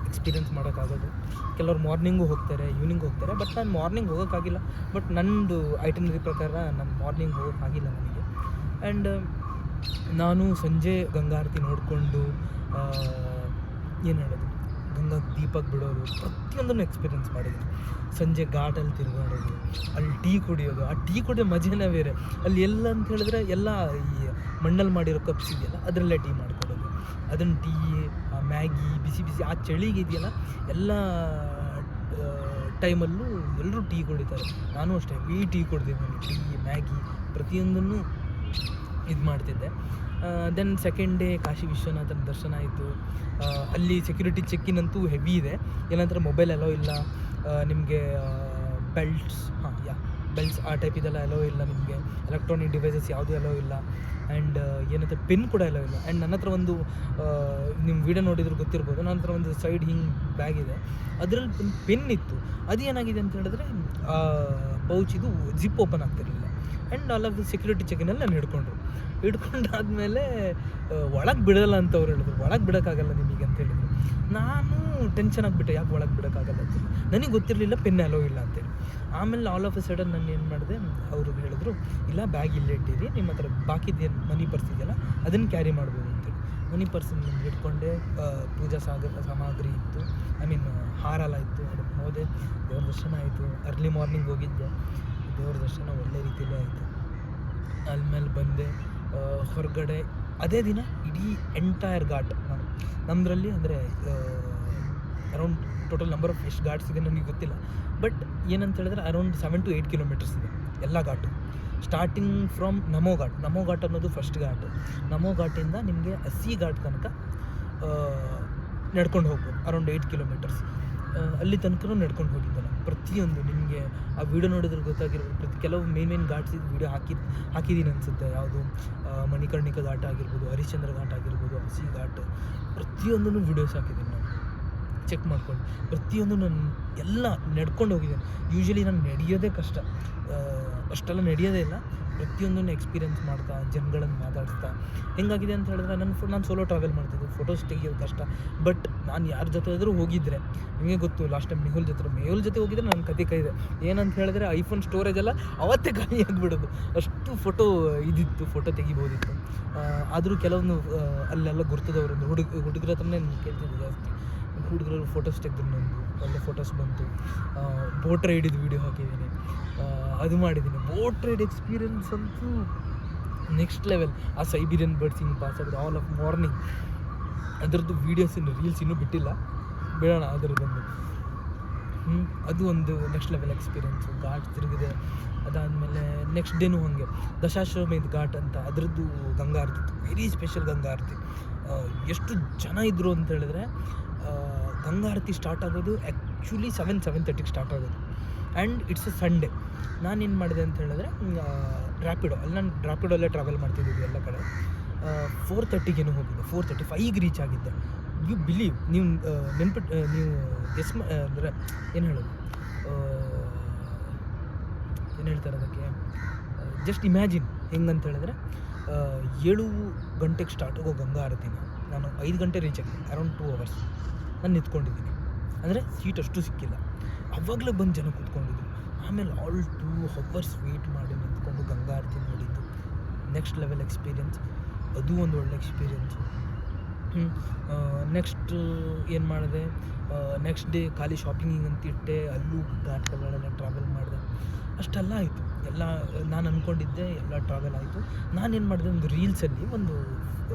ಎಕ್ಸ್ಪೀರಿಯೆನ್ಸ್ ಮಾಡೋಕ್ಕಾಗೋದು. ಕೆಲವ್ರು ಮಾರ್ನಿಂಗು ಹೋಗ್ತಾರೆ, ಈವ್ನಿಂಗ್ ಹೋಗ್ತಾರೆ. ಬಟ್ ನಾನು ಮಾರ್ನಿಂಗ್ ಹೋಗೋಕ್ಕಾಗಿಲ್ಲ. ಬಟ್ ನನ್ನದು ಐಟನರಿ ಪ್ರಕಾರ ನಾನು ಮಾರ್ನಿಂಗ್ ಹೋಗೋಕ್ಕಾಗಿಲ್ಲ ನನಗೆ. ಆ್ಯಂಡ್ ನಾನು ಸಂಜೆ ಗಂಗಾ ಆರತಿ ನೋಡಿಕೊಂಡು ಏನು ಹೇಳೋದು, ಗಂಗಾ ದೀಪಕ್ಕೆ ಬಿಡೋದು, ಪ್ರತಿಯೊಂದನ್ನು ಎಕ್ಸ್ಪೀರಿಯೆನ್ಸ್ ಮಾಡಿದ್ದೀನಿ. ಸಂಜೆ ಘಾಟಲ್ಲಿ ತಿರುಗಾಡೋದು, ಅಲ್ಲಿ ಟೀ ಕುಡಿಯೋದು, ಆ ಟೀ ಕುಡಿಯೋ ಮಜಾನೇ ಬೇರೆ. ಅಲ್ಲಿ ಎಲ್ಲ ಅಂತ ಹೇಳಿದ್ರೆ ಎಲ್ಲ ಈ ಮಣ್ಣಲ್ಲಿ ಮಾಡಿರೋ ಕಪ್ಸ್ ಇದೆಯಲ್ಲ ಅದರಲ್ಲೇ ಟೀ ಮಾಡ್ಕೊಡೋದು. ಅದನ್ನು ಟೀ, ಮ್ಯಾಗಿ, ಬಿಸಿ ಆ ಚಳಿಗೆ ಇದೆಯಲ್ಲ, ಎಲ್ಲ ಟೈಮಲ್ಲೂ ಎಲ್ಲರೂ ಟೀ ಕುಡಿತಾರೆ. ನಾನು ಅಷ್ಟೇ ಈ ಟೀ ಕುಡ್ದಿದ್ದೀನಿ. ಟೀ, ಮ್ಯಾಗಿ ಪ್ರತಿಯೊಂದನ್ನು ಇದು ಮಾಡ್ತಿದ್ದೆ. ದೆನ್ ಸೆಕೆಂಡ್ ಡೇ ಕಾಶಿ ವಿಶ್ವನಾಥನ ದರ್ಶನ ಆಯಿತು. ಅಲ್ಲಿ ಸೆಕ್ಯೂರಿಟಿ ಚೆಕ್-ಇನ್ ಅಂತೂ ಹೆವಿ ಇದೆ. ಏನಂದ್ರೆ ಮೊಬೈಲ್ ಅಲೋ ಇಲ್ಲ ನಿಮಗೆ, ಬೆಲ್ಟ್ಸ್ ಆ ಟೈಪ್ ಇದೆಲ್ಲ ಅಲೋ ಇಲ್ಲ ನಿಮಗೆ. ಎಲೆಕ್ಟ್ರಾನಿಕ್ ಡಿವೈಸಸ್ ಯಾವುದೂ ಅಲೋ ಇಲ್ಲ. ಆ್ಯಂಡ್ ಏನಂತ ಪೆನ್ ಕೂಡ ಅಲೋ ಇಲ್ಲ. ಆ್ಯಂಡ್ ನನ್ನ ಹತ್ರ ಒಂದು ನಿಮ್ಮ ವೀಡಿಯೋ ನೋಡಿದ್ರೆ ಗೊತ್ತಿರ್ಬೋದು, ನನ್ನ ಹತ್ರ ಒಂದು ಸೈಡ್ ಹಿಂಗೆ ಬ್ಯಾಗ್ ಇದೆ, ಅದರಲ್ಲಿ ಒಂದು ಪೆನ್ ಇತ್ತು. ಅದು ಏನಾಗಿದೆ ಅಂತ ಹೇಳಿದ್ರೆ ಪೌಚ್ ಇದು ಜಿಪ್ ಓಪನ್ ಆಗ್ತಿರಲಿಲ್ಲ. And all of the security ಚೆಕಿನಲ್ಲಿ ನಾನು ಹಿಡ್ಕೊಂಡಾದ್ಮೇಲೆ ಒಳಗೆ ಬಿಡೋಲ್ಲ ಅಂತ ಅವ್ರು ಹೇಳಿದ್ರು. ಒಳಗೆ ಬಿಡೋಕ್ಕಾಗಲ್ಲ ನಿಮಗೆ ಅಂತ ಹೇಳಿದ್ರು. ನಾನು ಟೆನ್ಷನ್ ಆಗಿಬಿಟ್ಟೆ, ಯಾಕೆ ಒಳಗೆ ಬಿಡೋಕ್ಕಾಗಲ್ಲ ಅಂತ. ನನಗೆ ಗೊತ್ತಿರಲಿಲ್ಲ ಪೆನ್ ಅಲೋ ಇಲ್ಲ ಅಂತೇಳಿ. ಆಮೇಲೆ ಆಲ್ ಆಫ್ ಎ ಸಡನ್ ನಾನು ಏನು ಮಾಡಿದೆ, ಅವರು ಹೇಳಿದ್ರು ಇಲ್ಲ ಬ್ಯಾಗ್ ಇಲ್ಲೇ ಇಟ್ಟಿರಿ, ನಿಮ್ಮ ಹತ್ರ ಬಾಕಿದೇನು ಮನಿ ಪರ್ಸ್ ಇದೆಯಲ್ಲ ಅದನ್ನು ಕ್ಯಾರಿ ಮಾಡ್ಬೋದು ಅಂತೇಳಿ. ಮನಿ ಪರ್ಸನ್ನು ನಾನು ಹಿಡ್ಕೊಂಡೆ. ಪೂಜಾ ಸಾಮಗ್ರಿ ಇತ್ತು, ಹಾರ ಎಲ್ಲ ಇತ್ತು. ಅದಕ್ಕೆ ಹೋದೆ, ದೇವ್ರ ದರ್ಶನ ಆಯಿತು. ಅರ್ಲಿ ಮಾರ್ನಿಂಗ್ ಹೋಗಿದ್ದೆ, ದೇವ್ರ ದರ್ಶನ ಒಳ್ಳೆ ರೀತಿಯಲ್ಲೇ ಆಯಿತು. ಆಮೇಲೆ ಬಂದೆ. ಹೊರಗಡೆ ಅದೇ ದಿನ ಇಡೀ ಎಂಟೈರ್ ಘಾಟ್ ನಮ್ಮದ್ರಲ್ಲಿ ಅಂದರೆ ಅರೌಂಡ್ ಟೋಟಲ್ ನಂಬರ್ ಆಫ್ ಎಷ್ಟು ಘಾಟ್ಸ್ ಇದೆ ನನಗೆ ಗೊತ್ತಿಲ್ಲ, ಬಟ್ ಏನಂತ ಹೇಳಿದ್ರೆ ಅರೌಂಡ್ 7 to 8 ಕಿಲೋಮೀಟರ್ಸ್ ಇದೆ ಎಲ್ಲ ಘಾಟು. ಸ್ಟಾರ್ಟಿಂಗ್ ಫ್ರಮ್ ನಮೋ ಘಾಟ್ ಅನ್ನೋದು ಫಸ್ಟ್ ಘಾಟು. ನಮೋ ಘಾಟಿಂದ ನಿಮಗೆ ಅಸ್ಸಿ ಘಾಟ್ ತನಕ ನಡ್ಕೊಂಡು ಹೋಗ್ಬೋದು, ಅರೌಂಡ್ 8 ಕಿಲೋಮೀಟರ್ಸ್. ಅಲ್ಲಿ ತನಕ ನಡ್ಕೊಂಡು ಹೋಗಿದ್ದೆ ನಾನು. ಪ್ರತಿಯೊಂದು ನಿಮಗೆ ಆ ವಿಡಿಯೋ ನೋಡಿದ್ರೆ ಗೊತ್ತಾಗಿರ್ಬೋದು. ಕೆಲವು ಮೇನ್ ಘಾಟ್ಸ್ ಇದು ವಿಡಿಯೋ ಹಾಕಿದ್ದೀನಿ ಅನಿಸುತ್ತೆ. ಯಾವುದು ಮಣಿಕರ್ಣಿಕಾ ಘಾಟ್ ಆಗಿರ್ಬೋದು, ಹರಿಶ್ಚಂದ್ರ ಘಾಟ್ ಆಗಿರ್ಬೋದು, ಅಸ್ಸಿ ಘಾಟ್, ಪ್ರತಿಯೊಂದನ್ನು ವೀಡಿಯೋಸ್ ಹಾಕಿದ್ದೀನಿ ನಾನು. ಚೆಕ್ ಮಾಡ್ಕೊಂಡು ಪ್ರತಿಯೊಂದು ನಾನು ಎಲ್ಲ ನಡ್ಕೊಂಡು ಹೋಗಿದ್ದೇನೆ. ಯೂಶ್ವಲಿ ನಾನು ನಡೆಯೋದೇ ಕಷ್ಟ, ಅಷ್ಟೆಲ್ಲ ನಡೆಯೋದೇ ಇಲ್ಲ. ಪ್ರತಿಯೊಂದನ್ನು ಎಕ್ಸ್ಪೀರಿಯೆನ್ಸ್ ಮಾಡ್ತಾ, ಜನಗಳನ್ನು ಮಾತಾಡಿಸ್ತಾ. ಹೆಂಗಾಗಿದೆ ಅಂತ ಹೇಳಿದ್ರೆ ನಾನು ಸೋಲೋ ಟ್ರಾವೆಲ್ ಮಾಡ್ತಿದ್ದೆ, ಫೋಟೋಸ್ ತೆಗಿಯೋದು ಕಷ್ಟ. ಬಟ್ ನಾನು ಯಾರ ಜೊತೆ ಆದರೂ ಹೋಗಿದ್ದರೆ, ನಿಮಗೆ ಗೊತ್ತು ಲಾಸ್ಟ್ ಟೈಮ್ ಮೆಹುಲ್ ಜೊತೆ ಹೋಗಿದ್ರೆ ನನ್ನ ಕತೆ ಇದೆ. ಏನಂತ ಹೇಳಿದ್ರೆ ಐಫೋನ್ ಸ್ಟೋರೇಜ್ ಎಲ್ಲ ಅವತ್ತೇ ಖಾಲಿ ಆಗಿಬಿಡೋದು, ಅಷ್ಟು ಫೋಟೋ ಫೋಟೋ ತೆಗಿಬೋದಿತ್ತು. ಆದರೂ ಕೆಲವೊಂದು ಅಲ್ಲೆಲ್ಲ ಗುರ್ತದವರು ಹುಡುಗರ ಹತ್ರನೇ ಕೇಳ್ತಿದ್ದೆ ಜಾಸ್ತಿ. ಹುಡುಗರಲ್ಲಿ ಫೋಟೋಸ್ ತೆಗೆದ್ರು, ನಂದು ಒಳ್ಳೆ ಫೋಟೋಸ್ ಬಂತು. ಬೋಟ್ ರೈಡಿದ್ದು ವೀಡಿಯೋ ಹಾಕಿದ್ದೀನಿ, ಅದು ಮಾಡಿದ್ದೀನಿ. ಬೋಟ್ ರೈಡ್ ಎಕ್ಸ್ಪೀರಿಯನ್ಸ್ ಅಂತೂ ನೆಕ್ಸ್ಟ್ ಲೆವೆಲ್. ಆ ಸೈಬೀರಿಯನ್ ಬರ್ಡ್ಸ್ ಹಿಂಗೆ ಪಾಸ್ ಆಗೋದು ಆಲ್ ಆಫ್ ಮಾರ್ನಿಂಗ್, ಅದರದ್ದು ವೀಡಿಯೋಸ್ ರೀಲ್ಸ್ ಇನ್ನೂ ಬಿಟ್ಟಿಲ್ಲ, ಬಿಡೋಣ ಅದರದ್ದೊಂದು. ಅದು ಒಂದು ನೆಕ್ಸ್ಟ್ ಲೆವೆಲ್ ಎಕ್ಸ್ಪೀರಿಯೆನ್ಸು. ಘಾಟ್ ತಿರುಗಿದೆ. ಅದಾದಮೇಲೆ ನೆಕ್ಸ್ಟ್ ಡೇನೂ ಹಾಗೆ ದಶಾಶ್ವಮೇಧ ಘಾಟ್ ಅಂತ, ಅದರದ್ದು ಗಂಗಾ ಆರತಿ ಇತ್ತು, ವೆರಿ ಸ್ಪೆಷಲ್ ಗಂಗಾ ಆರತಿ. ಎಷ್ಟು ಜನ ಇದ್ದರು ಅಂತ ಹೇಳಿದ್ರೆ, ಗಂಗಾ ಆರತಿ ಸ್ಟಾರ್ಟ್ ಆಗೋದು ಆ್ಯಕ್ಚುಲಿ 7:30ಗೆ ಸ್ಟಾರ್ಟ್ ಆಗೋದು. And it's A Sunday. ನಾನೇನು ಮಾಡಿದೆ ಅಂತ ಹೇಳಿದ್ರೆ, ನಾನು ರ್ಯಾಪಿಡೋಲ್ಲೇ ಟ್ರಾವೆಲ್ ಮಾಡ್ತಿದ್ದೀವಿ ಎಲ್ಲ ಕಡೆ. 4:30ಗೇನು ಹೋಗಿದ್ದೆ, 4:35ಗೆ ರೀಚ್ ಆಗಿದ್ದೆ. ಯು ಬಿಲೀವ್, ನೀವು ನೀವು ಅಂದರೆ ಏನು ಹೇಳೋದು, ಏನು ಹೇಳ್ತಾರೆ ಅದಕ್ಕೆ, ಜಸ್ಟ್ ಇಮ್ಯಾಜಿನ್ ಹೆಂಗಂತ ಹೇಳಿದ್ರೆ, 7 ಗಂಟೆಗೆ ಸ್ಟಾರ್ಟ್ ಆಗೋ ಗಂಗಾ ಆರತಿನ ನಾನು 5 ಗಂಟೆ ರೀಚ್ ಆಗಿದೆ. ಅರೌಂಡ್ 2 hours ನಾನು ನಿಂತ್ಕೊಂಡಿದ್ದೀನಿ. ಅಂದರೆ ಸೀಟ್ ಅಷ್ಟು ಸಿಕ್ಕಿಲ್ಲ, ಅವಾಗಲೇ ಬಂದು ಜನ ಕೂತ್ಕೊಂಡಿದ್ರು. ಆಮೇಲೆ ಆಲ್ 2 hours ವೆಯ್ಟ್ ಮಾಡಿ ನಿಂತ್ಕೊಂಡು ಗಂಗಾ ಆರತಿ ನೋಡಿದ್ದು ನೆಕ್ಸ್ಟ್ ಲೆವೆಲ್ ಎಕ್ಸ್ಪೀರಿಯೆನ್ಸ್. ಅದು ಒಂದು ಒಳ್ಳೆ ಎಕ್ಸ್ಪೀರಿಯೆನ್ಸು. ನೆಕ್ಸ್ಟ್ ಏನು ಮಾಡಿದೆ, ನೆಕ್ಸ್ಟ್ ಡೇ ಖಾಲಿ ಶಾಪಿಂಗಿಂಗ್ ಅಂತ ಇಟ್ಟೆ, ಅಲ್ಲೂ ಘಾಟ್ಗಳೆಲ್ಲ ಟ್ರಾವೆಲ್ ಮಾಡಿದೆ. ಅಷ್ಟೆಲ್ಲ ಆಯಿತು, ಎಲ್ಲ ನಾನು ಅಂದ್ಕೊಂಡಿದ್ದೆ ಎಲ್ಲ ಟ್ರಾವೆಲ್ ಆಯಿತು. ನಾನೇನು ಮಾಡಿದೆ, ಒಂದು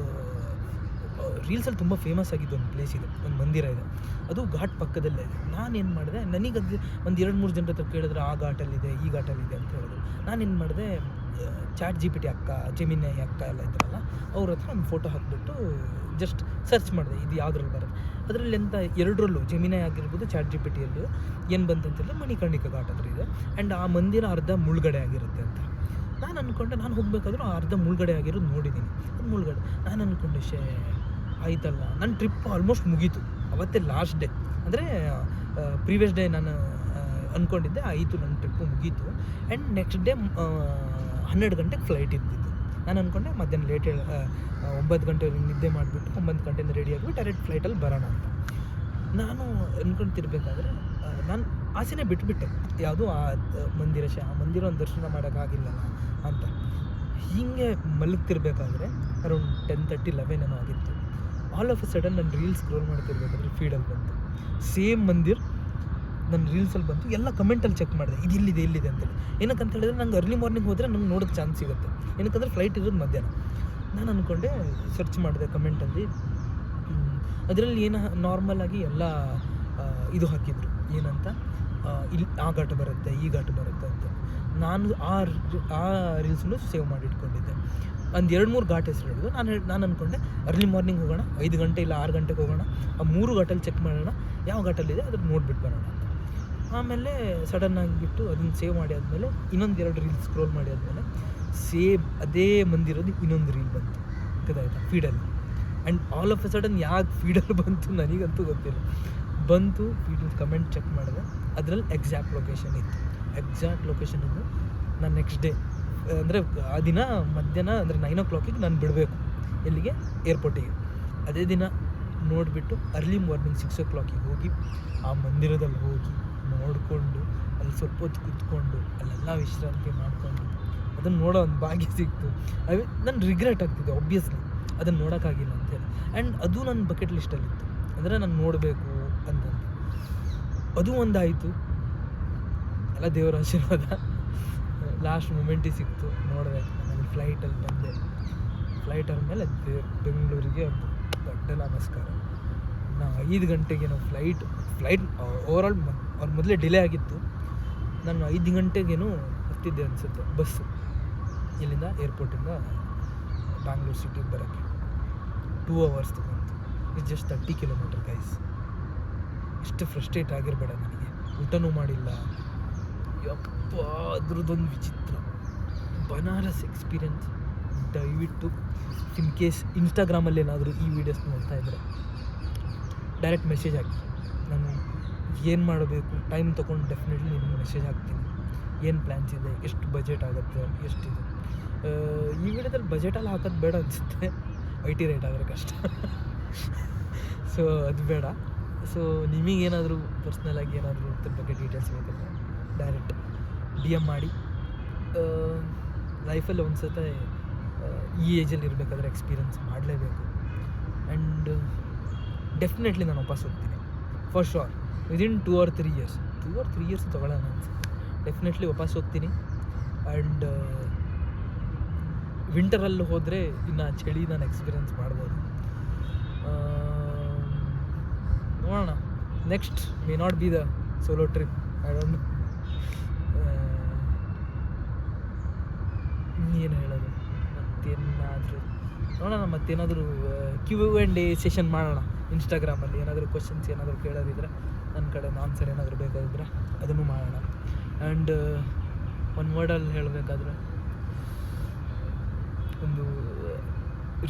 ರೀಲ್ಸಲ್ಲಿ ತುಂಬ ಫೇಮಸ್ ಆಗಿದ್ದು ಒಂದು ಪ್ಲೇಸ್ ಇದೆ, ಒಂದು ಮಂದಿರ ಇದೆ, ಅದು ಘಾಟ್ ಪಕ್ಕದಲ್ಲೇ ಇದೆ. ನಾನೇನು ಮಾಡಿದೆ, ನನಗದು ಒಂದು 2-3 ಜನರ ಹತ್ರ ಕೇಳಿದ್ರೆ ಆ ಘಾಟಲ್ಲಿದೆ, ಈ ಘಾಟಲ್ಲಿದೆ ಅಂತ ಹೇಳಿದ್ರು. ನಾನೇನು ಮಾಡಿದೆ, ChatGPT ಅಕ್ಕ, ಜೆಮಿನೈ ಅಕ್ಕ ಎಲ್ಲ ಇದ್ರಲ್ಲ, ಅವ್ರ ಹತ್ರ ಒಂದು ಫೋಟೋ ಹಾಕಿಬಿಟ್ಟು ಜಸ್ಟ್ ಸರ್ಚ್ ಮಾಡಿದೆ, ಇದು ಯಾವುದ್ರಲ್ಲಿ ಬರುತ್ತೆ. ಅದರಲ್ಲಿ ಎಂತ ಎರಡರಲ್ಲೂ, ಜೆಮಿನೈ ಆಗಿರ್ಬೋದು, ChatGPTಯಲ್ಲೂ ಏನು ಬಂತಂತಂದರೆ ಮಣಿಕರ್ಣಿಕಾ ಘಾಟ್ ಹತ್ರ ಇದೆ. ಆ್ಯಂಡ್ ಆ ಮಂದಿರ ಅರ್ಧ ಮುಳುಗಡೆ ಆಗಿರುತ್ತೆ ಅಂತ ನಾನು ಅಂದ್ಕೊಂಡೆ. ನಾನು ಹೋಗಬೇಕಾದ್ರೂ ಆ ಅರ್ಧ ಮುಳುಗಡೆ ಆಗಿರೋದು ನೋಡಿದ್ದೀನಿ. ಅದು ಮುಳುಗಡೆ ನಾನು ಅಂದ್ಕೊಂಡೆ, ಆಯ್ತಲ್ಲ, ನನ್ನ ಟ್ರಿಪ್ ಆಲ್ಮೋಸ್ಟ್ ಮುಗೀತು. ಅವತ್ತೇ ಲಾಸ್ಟ್ ಡೇ, ಅಂದರೆ ಪ್ರೀವಿಯಸ್ ಡೇ ನಾನು ಅಂದ್ಕೊಂಡಿದ್ದೆ, ಆಯಿತು ನನ್ನ ಟ್ರಿಪ್ಪು ಮುಗೀತು. ಆ್ಯಂಡ್ ನೆಕ್ಸ್ಟ್ ಡೇ 12 ಗಂಟೆಗೆ ಫ್ಲೈಟ್ ಇದ್ದಿದ್ದು. ನಾನು ಅಂದ್ಕೊಂಡೆ ಮಧ್ಯಾಹ್ನ ಲೇಟ್ 9 ಗಂಟೆವರೆಗೆ ನಿದ್ದೆ ಮಾಡಿಬಿಟ್ಟು 9 ಗಂಟೆಯಿಂದ ರೆಡಿ ಆಗಿಬಿಟ್ಟು ಡೈರೆಕ್ಟ್ ಫ್ಲೈಟಲ್ಲಿ ಬರೋಣ ಅಂತ ನಾನು ಅಂದ್ಕೊಳ್ತಿರ್ಬೇಕಾದ್ರೆ, ನಾನು ಆಸೆನೇ ಬಿಟ್ಟುಬಿಟ್ಟೆ, ಯಾವುದೂ ಆ ಮಂದಿರ ಒಂದು ದರ್ಶನ ಮಾಡೋಕ್ಕಾಗಿಲ್ಲ ಅಂತ. ಹೀಗೆ ಮಲಗ್ತಿರ್ಬೇಕಾದ್ರೆ ಅರೌಂಡ್ 10:30-11 ಏನೋ ಆಗಿತ್ತು. ಆಲ್ ಆಫ್ ಎ ಸಡನ್ ನನ್ನ ರೀಲ್ಸ್ ಸ್ಕ್ರೋಲ್ ಮಾಡ್ತಿರ್ಬೇಕಾದ್ರೆ ಫೀಡಲ್ಲಿ ಬಂತು ಸೇಮ್ ಮಂದಿರ್. ನನ್ನ ರೀಲ್ಸಲ್ಲಿ ಬಂತು, ಎಲ್ಲ ಕಮೆಂಟಲ್ಲಿ ಚೆಕ್ ಮಾಡಿದೆ, ಇದು ಇಲ್ಲಿದೆ ಅಂತೇಳಿ. ಏನಕ್ಕಂತ ಹೇಳಿದ್ರೆ, ನಂಗೆ ಅರ್ಲಿ ಮಾರ್ನಿಂಗ್ ಹೋದರೆ ನಂಗೆ ನೋಡೋಕ್ಕೆ ಚಾನ್ಸ್ ಸಿಗುತ್ತೆ. ಏನಕ್ಕಂದ್ರೆ ಫ್ಲೈಟ್ ಇರೋದು ಮಧ್ಯಾಹ್ನ. ನಾನು ಅಂದ್ಕೊಂಡೆ, ಸರ್ಚ್ ಮಾಡಿದೆ ಕಮೆಂಟಲ್ಲಿ. ಅದರಲ್ಲಿ ಏನು ನಾರ್ಮಲಾಗಿ ಎಲ್ಲ ಇದು ಹಾಕಿದ್ರು, ಏನಂತ, ಇಲ್ಲಿ ಆ ಘಾಟ ಬರುತ್ತೆ, ಈ ಘಾಟ ಬರುತ್ತೆ ಅಂತ. ನಾನು ಆ ರೀಲ್ಸನ್ನು ಸೇವ್ ಮಾಡಿ ಇಟ್ಕೊಂಡಿದ್ದೆ. ಒಂದು 2-3 ಘಾಟ್ ಹೆಸರು ಹೇಳಿದ್ರು. ನಾನು ಅಂದ್ಕೊಂಡೆ ಅರ್ಲಿ ಮಾರ್ನಿಂಗ್ ಹೋಗೋಣ, 5 ಗಂಟೆ ಇಲ್ಲ 6 ಗಂಟೆಗೆ ಹೋಗೋಣ, ಆ 3 ಘಾಟಲ್ಲಿ ಚೆಕ್ ಮಾಡೋಣ, ಯಾವ ಘಾಟಲ್ಲಿದೆ ಅದನ್ನು ನೋಡ್ಬಿಟ್ಟು ಬರೋಣ ಅಂತ. ಆಮೇಲೆ ಸಡನ್ನಾಗಿ ಬಿಟ್ಟು ಅದನ್ನು ಸೇವ್ ಮಾಡಿ ಆದಮೇಲೆ ಇನ್ನೊಂದು 2 ರೀಲ್ಸ್ ಸ್ಕ್ರೋಲ್ ಮಾಡಿ ಆದಮೇಲೆ ಸೇಮ್ ಅದೇ ಮಂದಿರೋದು ಇನ್ನೊಂದು ರೀಲ್ ಬಂತು, ಗೊತ್ತಾಯ್ತಾ, ಫೀಡಲ್ಲಿ. And all of a sudden ಯಾಕೆ ಫೀಡಲ್ಲಿ ಬಂತು ನನಗಂತೂ ಗೊತ್ತಿಲ್ಲ. ಬಂತು, ಫೀಡಲ್ಲಿ ಕಮೆಂಟ್ ಚೆಕ್ ಮಾಡಿದೆ, ಅದರಲ್ಲಿ ಎಕ್ಸಾಕ್ಟ್ ಲೊಕೇಶನ್ ಇತ್ತು. ಎಕ್ಸಾಕ್ಟ್ ಲೊಕೇಶನನ್ನು ನಾನು ನೆಕ್ಸ್ಟ್ ಡೇ, ಅಂದರೆ ಆ ದಿನ ಮಧ್ಯಾಹ್ನ ಅಂದರೆ 9 o'clock ನಾನು ಬಿಡಬೇಕು, ಎಲ್ಲಿಗೆ, ಏರ್ಪೋರ್ಟಿಗೆ. ಅದೇ ದಿನ ನೋಡಿಬಿಟ್ಟು ಅರ್ಲಿ ಮಾರ್ನಿಂಗ್ 6 o'clock ಹೋಗಿ ಆ ಮಂದಿರದಲ್ಲಿ ಹೋಗಿ ನೋಡಿಕೊಂಡು, ಅಲ್ಲಿ ಸ್ವಲ್ಪ ಹೊತ್ತು ಕೂತ್ಕೊಂಡು ಅಲ್ಲೆಲ್ಲ ವಿಶ್ರಾಂತಿ ಮಾಡಿಕೊಂಡು ಅದನ್ನು ನೋಡೋ ಒಂದು ಭಾಗ್ಯ ಸಿಕ್ತು. ನನ್ನ ರಿಗ್ರೆಟ್ ಆಗ್ತಿದೆ ಆಬ್ವಿಯಸ್ಲಿ ಅದನ್ನು ನೋಡೋಕ್ಕಾಗಿಲ್ಲ ಅಂತೇಳಿ. ಆ್ಯಂಡ್ ಅದು ನನ್ನ ಬಕೆಟ್ ಲಿಸ್ಟಲ್ಲಿತ್ತು, ಅಂದರೆ ನಾನು ನೋಡಬೇಕು ಅಂತ. ಅದು ಒಂದಾಯಿತು, ಎಲ್ಲ ದೇವರ ಆಶೀರ್ವಾದ. ಲಾಸ್ಟ್ ಮೂಮೆಂಟಿಗೆ ಸಿಕ್ತು, ನೋಡಿದೆ. ನಾನು ಫ್ಲೈಟಲ್ಲಿ ಬಂದೆ. ಫ್ಲೈಟ್ ಆದಮೇಲೆ ಬೆಂಗಳೂರಿಗೆ ಒಂದು ದೊಡ್ಡ ನಮಸ್ಕಾರ. ನಾ 5 ಗಂಟೆಗೆ ನಾವು ಫ್ಲೈಟ್ ಓವರಾಲ್ ಅವ್ರ ಮೊದಲೇ ಡಿಲೇ ಆಗಿತ್ತು. ನಾನು 5 ಗಂಟೆಗೇನು ಹತ್ತಿದ್ದೆ ಅನಿಸುತ್ತೆ ಬಸ್ಸು, ಇಲ್ಲಿಂದ ಏರ್ಪೋರ್ಟಿಂದ ಬ್ಯಾಂಗ್ಳೂರು ಸಿಟಿಗೆ ಬರೋಕ್ಕೆ 2 hours ತಗೊಂತು. It's just 30 kilometers guys. ಇಷ್ಟು ಫ್ರಸ್ಟ್ರೇಟ್ ಆಗಿರಬೇಡ ನನಗೆ. ಊಟನೂ ಮಾಡಿಲ್ಲ, ಯಪ್ಪ ಅದ್ರದ್ದೊಂದು ವಿಚಿತ್ರ. ಬನಾರಸ್ ಎಕ್ಸ್ಪೀರಿಯನ್ಸ್ ದಯವಿಟ್ಟು ಇನ್ ಕೇಸ್ ಇನ್ಸ್ಟಾಗ್ರಾಮಲ್ಲಿ ಏನಾದರೂ ಈ ವಿಡಿಯೋಸ್ ನೋಡ್ತಾ ಇದ್ದರೆ ಡೈರೆಕ್ಟ್ ಮೆಸೇಜ್ ಹಾಕಿ. ನಾನು ಏನು ಮಾಡಬೇಕು ಟೈಮ್ ತೊಗೊಂಡು ಡೆಫಿನೆಟ್ಲಿ ನಿಮಗೆ ಮೆಸೇಜ್ ಹಾಕ್ತೀನಿ. ಏನು ಪ್ಲ್ಯಾನ್ಸ್ ಇದೆ, ಎಷ್ಟು ಬಜೆಟ್ ಆಗುತ್ತೆ, ಎಷ್ಟಿದೆ. ಈ ವಿಡಿಯೋದಲ್ಲಿ ಬಜೆಟಲ್ಲಿ ಹಾಕೋದು ಬೇಡ ಅನಿಸುತ್ತೆ, IT ರೇಟ್ ಆದರೆ ಕಷ್ಟ. ಸೊ ಅದು ಬೇಡ. ಸೊ ನಿಮಗೇನಾದರೂ ಪರ್ಸ್ನಲಾಗಿ ಏನಾದರೂ ಅದ್ರ ಬಗ್ಗೆ ಡೀಟೇಲ್ಸ್ ಬೇಕಂದ್ರೆ ಡೈರೆಕ್ಟ್ DM ಮಾಡಿ. ಲೈಫಲ್ಲಿ ಒಂದು ಸತ ಈ ಏಜಲ್ಲಿ ಇರಬೇಕಾದ್ರೆ ಎಕ್ಸ್ಪೀರಿಯನ್ಸ್ ಮಾಡಲೇಬೇಕು. ಆ್ಯಂಡ್ ಡೆಫಿನೆಟ್ಲಿ ನಾನು ವಾಪಸ್ ಹೋಗ್ತೀನಿ for sure. Within 2 or 3 years ತೊಗೊಳ್ಳೋಣ ಅನ್ಸುತ್ತೆ. ಡೆಫಿನೆಟ್ಲಿ ವಾಪಸ್ ಹೋಗ್ತೀನಿ. ಆ್ಯಂಡ್ ವಿಂಟರಲ್ಲಿ ಹೋದರೆ ಇನ್ನು ಚಳಿ ನಾನು ಎಕ್ಸ್ಪೀರಿಯನ್ಸ್ ಮಾಡ್ಬೋದು. ನೋಡೋಣ. Next may not be the solo trip, I don't know. ಏನು ಹೇಳೋದು, ಮತ್ತೇನಾದರೂ ನೋಡೋಣ. ಮತ್ತೇನಾದರೂ Q&A ಸೆಷನ್ ಮಾಡೋಣ ಇನ್ಸ್ಟಾಗ್ರಾಮಲ್ಲಿ. ಏನಾದರೂ ಕ್ವಶನ್ಸ್ ಏನಾದರೂ ಕೇಳೋದಿದ್ರೆ, ನನ್ನ ಕಡೆ ಆನ್ಸರ್ ಏನಾದರೂ ಬೇಕಾಗಿದ್ದರೆ ಅದನ್ನು ಮಾಡೋಣ. ಆ್ಯಂಡ್ ಒಂದು ವರ್ಡಲ್ಲಿ ಹೇಳಬೇಕಾದ್ರೆ, ಒಂದು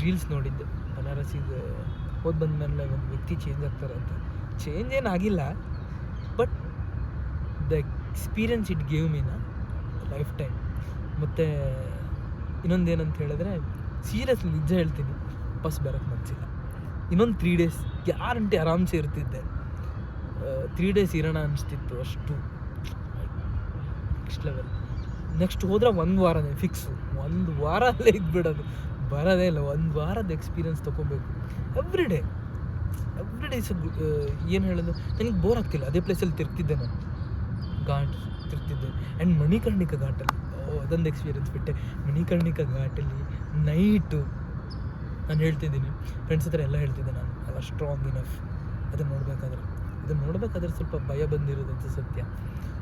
ರೀಲ್ಸ್ ನೋಡಿದ್ದೆ, ಬನಾರಸಿಗೆ ಹೋಗಿ ಬಂದಮೇಲೆ ಒಂದು ವ್ಯಕ್ತಿ ಚೇಂಜ್ ಆಗ್ತಾರೆ ಅಂತ. ಚೇಂಜ್ ಏನಾಗಿಲ್ಲ, but the experience it gave Meena life time. ಮತ್ತು ಇನ್ನೊಂದೇನಂತ ಹೇಳಿದ್ರೆ, ಸೀರಿಯಸ್ಲಿ ನಿಜ ಹೇಳ್ತೀನಿ, ವಾಪಸ್ ಬರೋಕ್ಕೆ ಮನಸ್ಸಿಲ್ಲ. ಇನ್ನೊಂದು 3 days ಗ್ಯಾರಂಟಿ ಆರಾಮ್ಸೆ ಇರ್ತಿದ್ದೆ. 3 days ಇರೋಣ ಅನಿಸ್ತಿತ್ತು, ಅಷ್ಟು ನೆಕ್ಸ್ಟ್ ಲೆವೆಲ್. ನೆಕ್ಸ್ಟ್ ಹೋದ್ರೆ 1 ವಾರನೇ ಫಿಕ್ಸು. 1 ವಾರ ಅಲ್ಲೇ ಇದ್ಬಿಡೋದು, ಬರೋದೇ ಇಲ್ಲ. 1 ವಾರದ ಎಕ್ಸ್ಪೀರಿಯನ್ಸ್ ತೊಗೋಬೇಕು. ಎವ್ರಿ ಡೇ ಏನು ಹೇಳೋದು, ನನಗೆ ಬೋರ್ ಆಗ್ತಿಲ್ಲ. ಅದೇ ಪ್ಲೇಸಲ್ಲಿ ತಿರ್ತಿದ್ದೆ ನಾನು, ಘಾಟ್ ತಿರ್ತಿದ್ದೆ. ಆ್ಯಂಡ್ ಮಣಿಕರ್ಣಿಕಾ ಘಾಟಲ್ಲಿ ಅದೊಂದು ಎಕ್ಸ್ಪೀರಿಯನ್ಸ್ ಬಿಟ್ಟೆ. ಮಣಿಕರ್ಣಿಕಾ ಘಾಟಲ್ಲಿ ನೈಟು ನಾನು ಹೇಳ್ತಿದ್ದೀನಿ, ಫ್ರೆಂಡ್ಸ್ ಹತ್ರ ಎಲ್ಲ ಹೇಳ್ತಿದ್ದೆ, ನಾನು ಅಲ್ಲ ಸ್ಟ್ರಾಂಗ್ ಇನಫ್ ಅದನ್ನು ನೋಡಬೇಕಾದ್ರೆ ಸ್ವಲ್ಪ ಭಯ ಬಂದಿರೋದಂತ ಸತ್ಯ.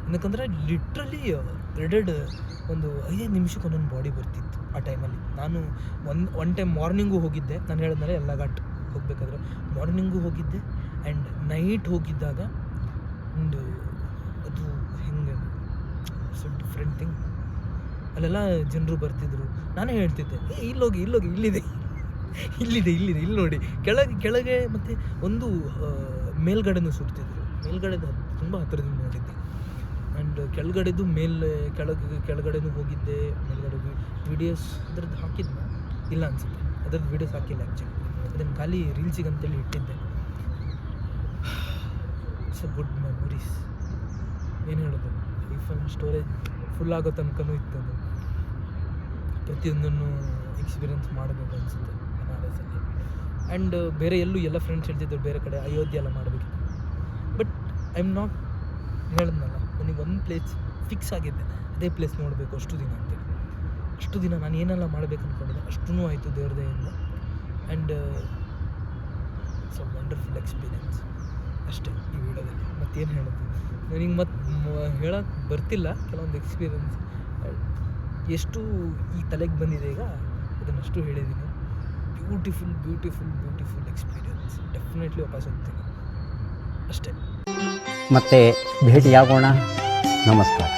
ಏನಕ್ಕಂದರೆ ಲಿಟ್ರಲಿ ಒಂದು 5 ನಿಮಿಷಕ್ಕೆ ಒಂದೊಂದು ಬಾಡಿ ಬರ್ತಿತ್ತು ಆ ಟೈಮಲ್ಲಿ. ನಾನು ಒನ್ ಟೈಮ್ ಮಾರ್ನಿಂಗು ಹೋಗಿದ್ದೆ, ನಾನು ಹೇಳಿದ್ಮೇಲೆ ಎಲ್ಲ ಘಾಟ್ ಹೋಗಬೇಕಾದ್ರೆ ಮಾರ್ನಿಂಗು ಹೋಗಿದ್ದೆ. ಆ್ಯಂಡ್ ನೈಟ್ ಹೋಗಿದ್ದಾಗ ಒಂದು ಅದು ಹೆಂಗೆ ಸೊ ಡಿಫ್ರೆಂಟ್ ಥಿಂಗ್. ಅಲ್ಲೆಲ್ಲ ಜನರು ಬರ್ತಿದ್ರು. ನಾನೇ ಹೇಳ್ತಿದ್ದೆ, ಇಲ್ಲೋಗಿ ಇಲ್ಲಿದೆ ಇಲ್ಲಿ ನೋಡಿ. ಕೆಳಗೆ ಮತ್ತು ಒಂದು ಮೇಲ್ಗಡೆನೂ ಸುಡ್ತಿದ್ರು. ಮೇಲ್ಗಡೆದು ತುಂಬ ಹತ್ತಿರದಿಂದ ನೋಡಿದ್ದೆ. ಆ್ಯಂಡ್ ಕೆಳಗಡೆದು ಕೆಳಗಡೆನೂ ಹೋಗಿದ್ದೆ. ಮೇಲ್ಗಡೆ ವೀಡಿಯೋಸ್ ಅದ್ರದ್ದು ಹಾಕಿದ್ನ ಇಲ್ಲ ಅನಿಸುತ್ತೆ, ಅದ್ರದ್ದು ವೀಡಿಯೋಸ್ ಹಾಕಿಲ್ಲ ಆ್ಯಕ್ಚುಲಿ. ಅದನ್ನು ಖಾಲಿ ರೀಲ್ಸಿಗಂತೇಳಿ ಇಟ್ಟಿದ್ದೆ. It's a good memories. ಏನು ಹೇಳೋದು, ಐಫೋನ್ ಸ್ಟೋರೇಜ್ ಫುಲ್ ಆಗೋ ತನಕನೂ ಇತ್ತು. ಅದು ಪ್ರತಿಯೊಂದನ್ನು ಎಕ್ಸ್ಪೀರಿಯನ್ಸ್ ಮಾಡಬೇಕು ಅನಿಸುತ್ತೆ ಬನಾರಸಲ್ಲಿ. ಆ್ಯಂಡ್ ಬೇರೆ ಎಲ್ಲ ಫ್ರೆಂಡ್ಸ್ ಹೇಳ್ತಿದ್ರು ಬೇರೆ ಕಡೆ ಅಯೋಧ್ಯೆ ಎಲ್ಲ ಮಾಡಬೇಕಿತ್ತು. ಬಟ್ ಐ ಆಮ್ ನಾಟ್, ಹೇಳಿದ್ನಲ್ಲ, ನನಗೆ ಒಂದು ಪ್ಲೇಸ್ ಫಿಕ್ಸ್ ಆಗಿದ್ದೆ, ಅದೇ ಪ್ಲೇಸ್ ನೋಡಬೇಕು ಅಷ್ಟು ದಿನ ಅಂತೇಳಿ. ಅಷ್ಟು ದಿನ ನಾನು ಏನೆಲ್ಲ ಮಾಡಬೇಕು ಅಂದ್ಕೊಂಡಿದ್ದೆ ಅಷ್ಟೂ ಆಯಿತು ದೇವ್ರ ದಯೆಯಿಂದ. And it's a wonderful experience. ಅಷ್ಟೇ ಈ ವಿಡಿಯೋದಲ್ಲಿ. ಮತ್ತೇನು ಹೇಳೋದು, ನನಗೆ ಹೇಳೋಕ್ಕೆ ಬರ್ತಿಲ್ಲ. ಕೆಲವೊಂದು ಎಕ್ಸ್ಪೀರಿಯನ್ಸ್ ಎಷ್ಟು ಈ ತಲೆಗೆ ಬಂದಿದೆ ಈಗ, ಅದನ್ನಷ್ಟು ಹೇಳಿದ್ದೀನಿ. Beautiful experience. ಡೆಫಿನೆಟ್ಲಿ ವಾಪಸ್ ಹೋಗ್ತೀನಿ ಅಷ್ಟೇ. ಮತ್ತೆ ಭೇಟಿಯಾಗೋಣ. ನಮಸ್ಕಾರ.